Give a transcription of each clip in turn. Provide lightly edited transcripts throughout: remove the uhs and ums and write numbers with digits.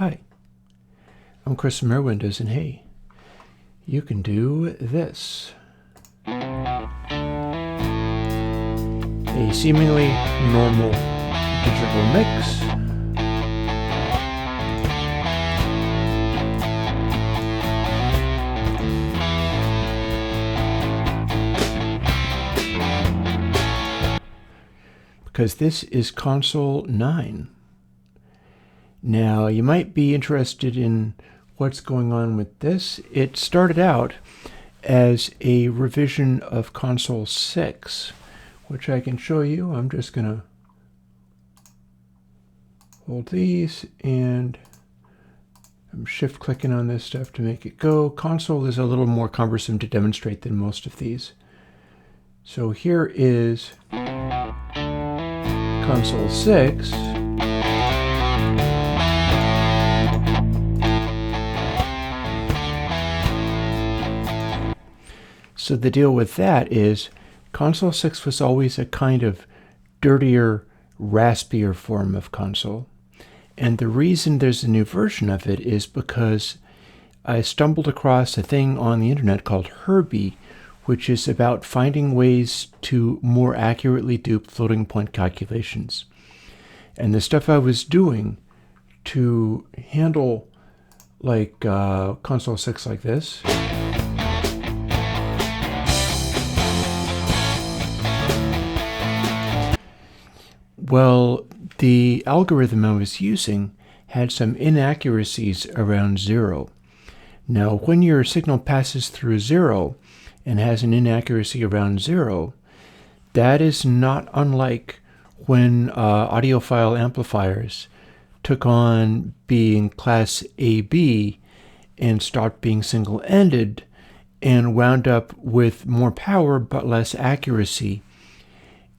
Hi, I'm Chris from Airwindows, and hey, you can do this. A seemingly normal digital mix. Because this is Console9. Now, you might be interested in what's going on with this. It started out as a revision of Console 6, which I can show you. I'm just going to hold these, and I'm shift-clicking on this stuff to make it go. Console is a little more cumbersome to demonstrate than most of these. So here is Console 6. So the deal with that is Console 6 was always a kind of dirtier, raspier form of console. And the reason there's a new version of it is because I stumbled across a thing on the internet called Herbie, which is about finding ways to more accurately do floating point calculations. And the stuff I was doing to handle like Console 6 like this, well, the algorithm I was using had some inaccuracies around 0. Now, when your signal passes through 0 and has an inaccuracy around 0, that is not unlike when audiophile amplifiers took on being class AB and stopped being single-ended and wound up with more power but less accuracy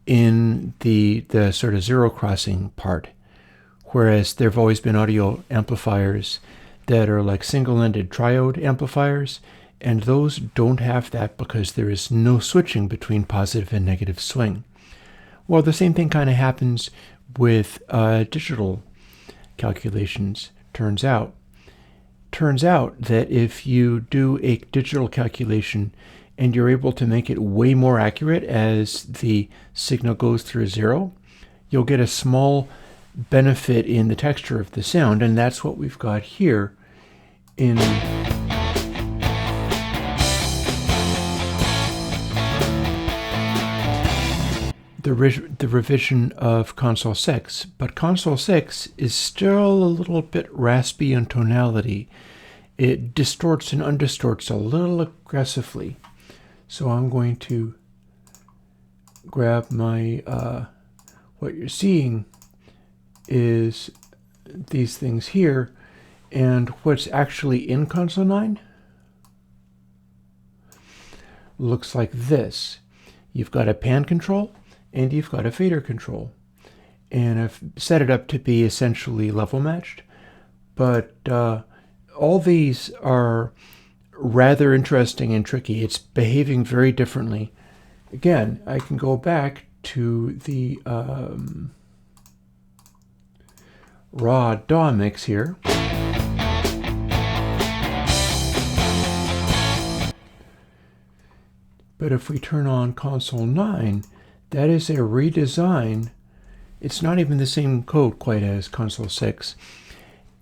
in the sort of zero crossing part, whereas there have always been audio amplifiers that are like single-ended triode amplifiers, and those don't have that because there is no switching between positive and negative swing. Well, the same thing kind of happens with digital calculations, turns out. Turns out that if you do a digital calculation and you're able to make it way more accurate as the signal goes through 0, you'll get a small benefit in the texture of the sound, and that's what we've got here in the revision of Console 6. But Console 6 is still a little bit raspy in tonality. It distorts and undistorts a little aggressively. So I'm going to grab my, what you're seeing is these things here, and what's actually in Console9 looks like this. You've got a pan control and you've got a fader control. And I've set it up to be essentially level matched, but all these are rather interesting and tricky. It's behaving very differently. Again, I can go back to the raw DAW mix here. But if we turn on Console9, that is a redesign. It's not even the same code quite as Console 6.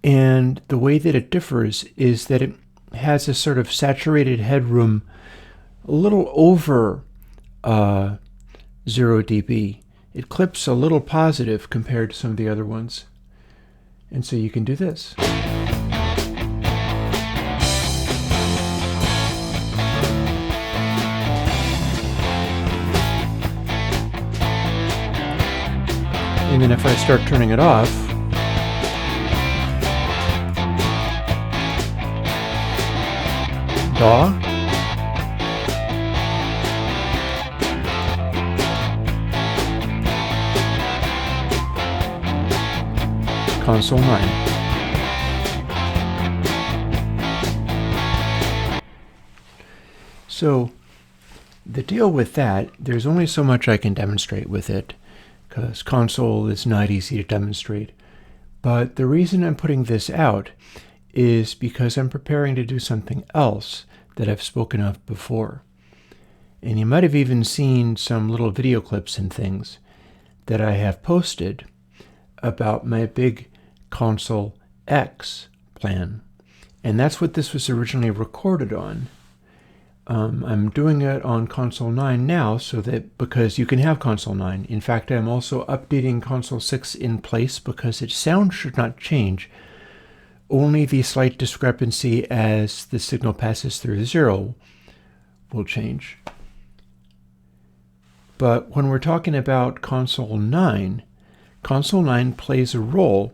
And the way that it differs is that it has a sort of saturated headroom a little over 0 dB. It clips a little positive compared to some of the other ones. And so you can do this. And then if I start turning it off, DAW, Console9. So the deal with that, there's only so much I can demonstrate with it, because console is not easy to demonstrate. But the reason I'm putting this out is because I'm preparing to do something else that I've spoken of before. And you might have even seen some little video clips and things that I have posted about my big ConsoleX plan. And that's what this was originally recorded on. I'm doing it on Console9 now because you can have Console9. In fact, I'm also updating Console6 in place because its sound should not change. Only the slight discrepancy as the signal passes through 0 will change. But when we're talking about Console9 plays a role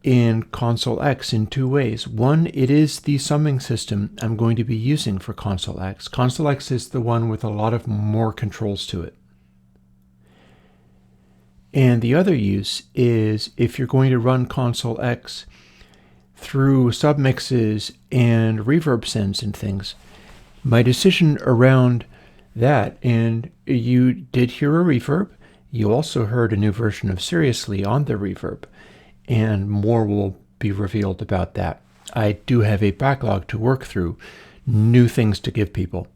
in ConsoleX in two ways. One, it is the summing system I'm going to be using for ConsoleX. ConsoleX is the one with a lot of more controls to it. And the other use is if you're going to run ConsoleX through submixes and reverb sends and things. My decision around that, and you did hear a reverb, you also heard a new version of Seriously on the reverb. And more will be revealed about that. I do have a backlog to work through, new things to give people.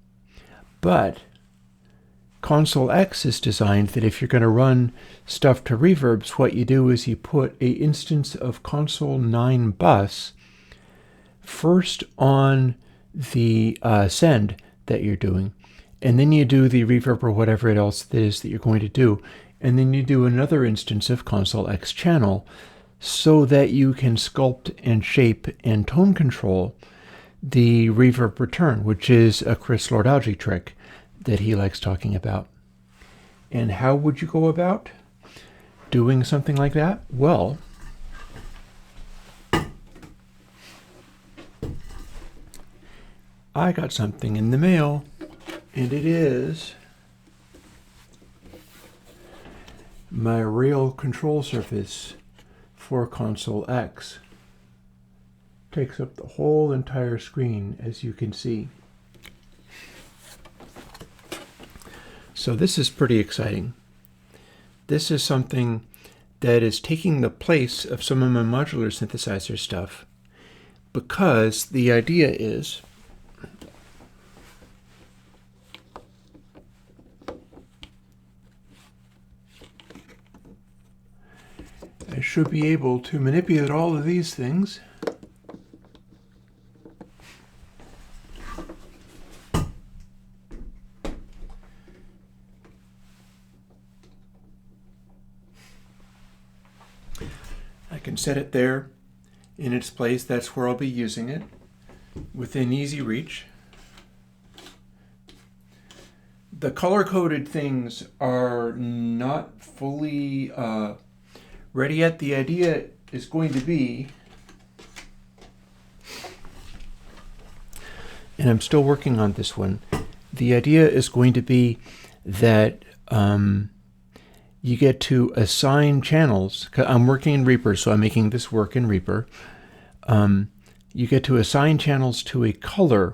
But ConsoleX is designed that if you're going to run stuff to reverbs, what you do is you put an instance of Console9 bus first on the send that you're doing, and then you do the reverb or whatever else it is that you're going to do, and then you do another instance of ConsoleX channel, so that you can sculpt and shape and tone control the reverb return, which is a Chris Lord-Alge trick that he likes talking about. And how would you go about doing something like that? Well, I got something in the mail, and it is my real control surface for ConsoleX. Takes up the whole entire screen, as you can see. So this is pretty exciting. This is something that is taking the place of some of my modular synthesizer stuff, because the idea is I should be able to manipulate all of these things. I can set it there in its place. That's where I'll be using it, within easy reach. The color-coded things are not fully ready yet. The idea is going to be, and I'm still working on this one, the idea is going to be that you get to assign channels. I'm working in Reaper, so I'm making this work in Reaper. You get to assign channels to a color,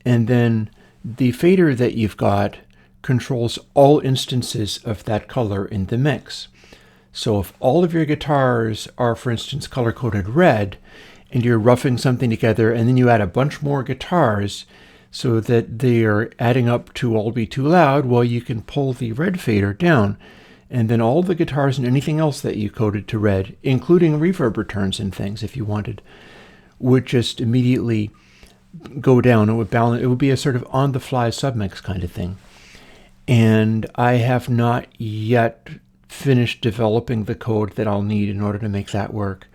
and then the fader that you've got controls all instances of that color in the mix. So if all of your guitars are, for instance, color-coded red, and you're roughing something together, and then you add a bunch more guitars so that they are adding up to all be too loud, well, you can pull the red fader down, and then all the guitars and anything else that you coded to red, including reverb returns and things if you wanted, would just immediately go down. It would balance. It would be a sort of on-the-fly submix kind of thing. And I have not yet finished developing the code that I'll need in order to make that work.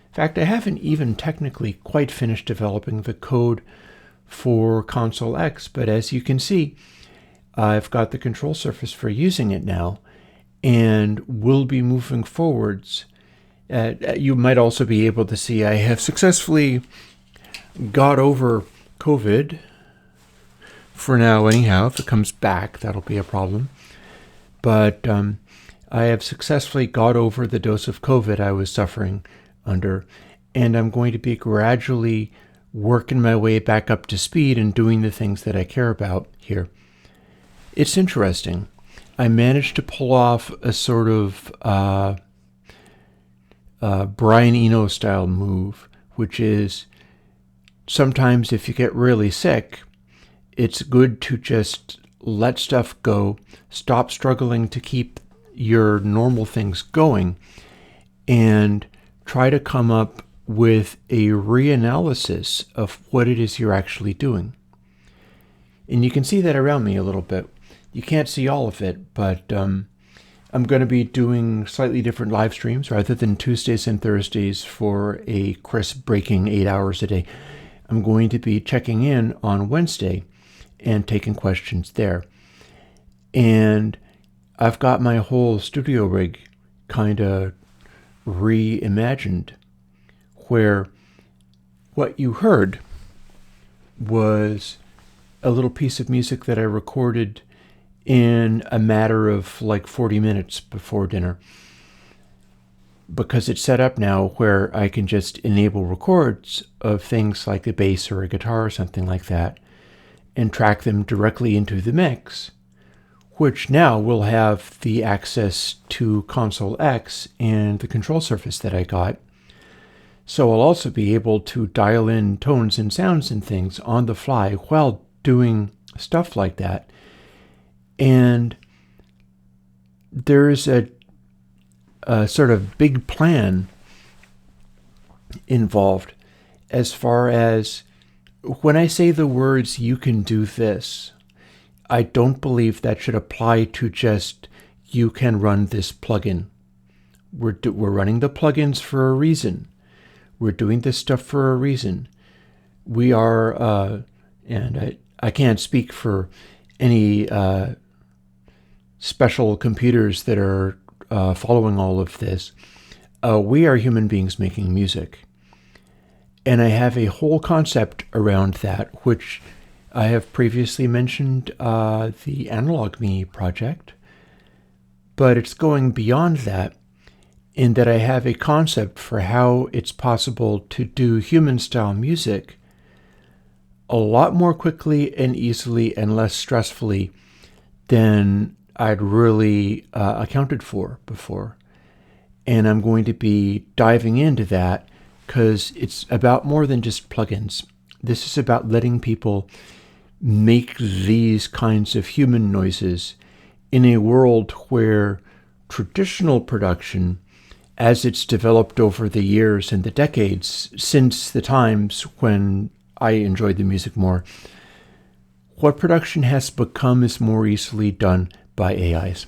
In fact, I haven't even technically quite finished developing the code for ConsoleX, but as you can see, I've got the control surface for using it now, and will be moving forwards. You might also be able to see I have successfully got over COVID. For now, anyhow. If it comes back, that'll be a problem. But I have successfully got over the dose of COVID I was suffering under, and I'm going to be gradually working my way back up to speed and doing the things that I care about here. It's interesting. I managed to pull off a sort of Brian Eno style move, which is sometimes if you get really sick, it's good to just let stuff go, stop struggling to keep your normal things going, and try to come up with a reanalysis of what it is you're actually doing. And you can see that around me a little bit. You can't see all of it, but I'm going to be doing slightly different live streams rather than Tuesdays and Thursdays for a crisp breaking 8 hours a day. I'm going to be checking in on Wednesday and taking questions there. And I've got my whole studio rig kind of reimagined, where what you heard was a little piece of music that I recorded in a matter of like 40 minutes before dinner, because it's set up now where I can just enable records of things like a bass or a guitar or something like that and track them directly into the mix, which now will have the access to ConsoleX and the control surface that I got. So I'll also be able to dial in tones and sounds and things on the fly while doing stuff like that. And there's a sort of big plan involved as far as when I say the words, "you can do this," I don't believe that should apply to just, "you can run this plugin." We're running the plugins for a reason. We're doing this stuff for a reason. We are, and I can't speak for any special computers that are following all of this. We are human beings making music. And I have a whole concept around that, which I have previously mentioned, the Analog Me project. But it's going beyond that, in that I have a concept for how it's possible to do human-style music a lot more quickly and easily and less stressfully than I'd really accounted for before. And I'm going to be diving into that because it's about more than just plugins. This is about letting people make these kinds of human noises in a world where traditional production, as it's developed over the years and the decades since the times when I enjoyed the music more, what production has become is more easily done by AIs.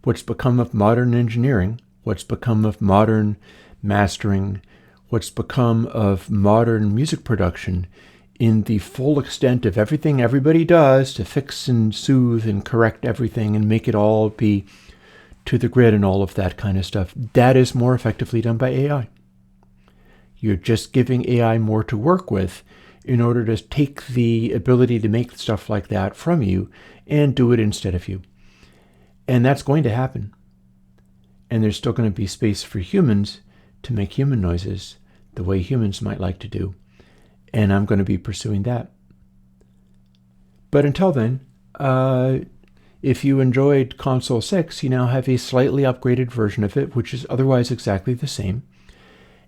What's become of modern engineering, what's become of modern mastering, what's become of modern music production in the full extent of everything everybody does to fix and soothe and correct everything and make it all be to the grid and all of that kind of stuff, that is more effectively done by AI. You're just giving AI more to work with in order to take the ability to make stuff like that from you and do it instead of you. And that's going to happen. And there's still going to be space for humans to make human noises the way humans might like to do. And I'm going to be pursuing that. But until then, if you enjoyed Console 6, you now have a slightly upgraded version of it, which is otherwise exactly the same.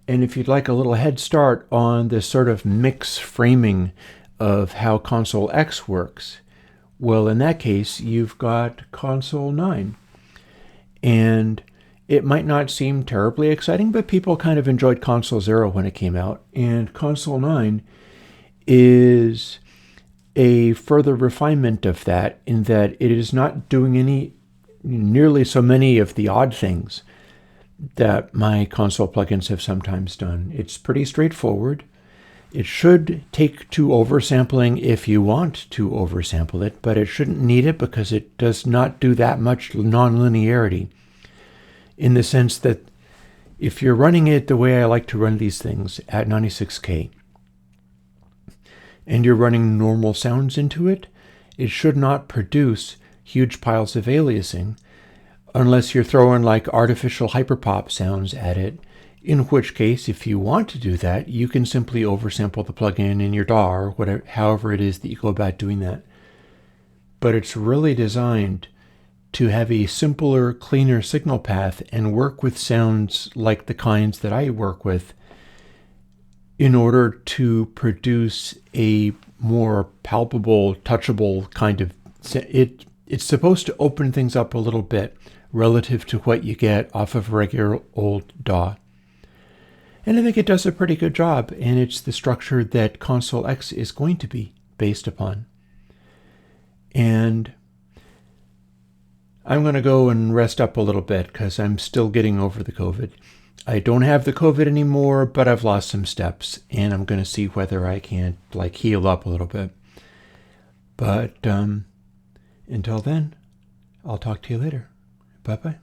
And if you'd like a little head start on this sort of mix framing of how ConsoleX works, well, in that case, you've got Console9. And it might not seem terribly exciting, but people kind of enjoyed Console 0 when it came out. And Console9 is a further refinement of that, in that it is not doing nearly so many of the odd things that my console plugins have sometimes done. It's pretty straightforward. It should take to oversampling if you want to oversample it, but it shouldn't need it because it does not do that much nonlinearity, in the sense that if you're running it the way I like to run these things at 96K, and you're running normal sounds into it, it should not produce huge piles of aliasing unless you're throwing like artificial hyperpop sounds at it, in which case, if you want to do that, you can simply oversample the plugin in your DAW or whatever, however it is that you go about doing that. But it's really designed to have a simpler, cleaner signal path and work with sounds like the kinds that I work with in order to produce a more palpable, touchable kind of... It's supposed to open things up a little bit relative to what you get off of a regular old DAW. And I think it does a pretty good job, and it's the structure that ConsoleX is going to be based upon. And I'm going to go and rest up a little bit because I'm still getting over the COVID. I don't have the COVID anymore, but I've lost some steps, and I'm going to see whether I can't heal up a little bit. But until then, I'll talk to you later. Bye-bye.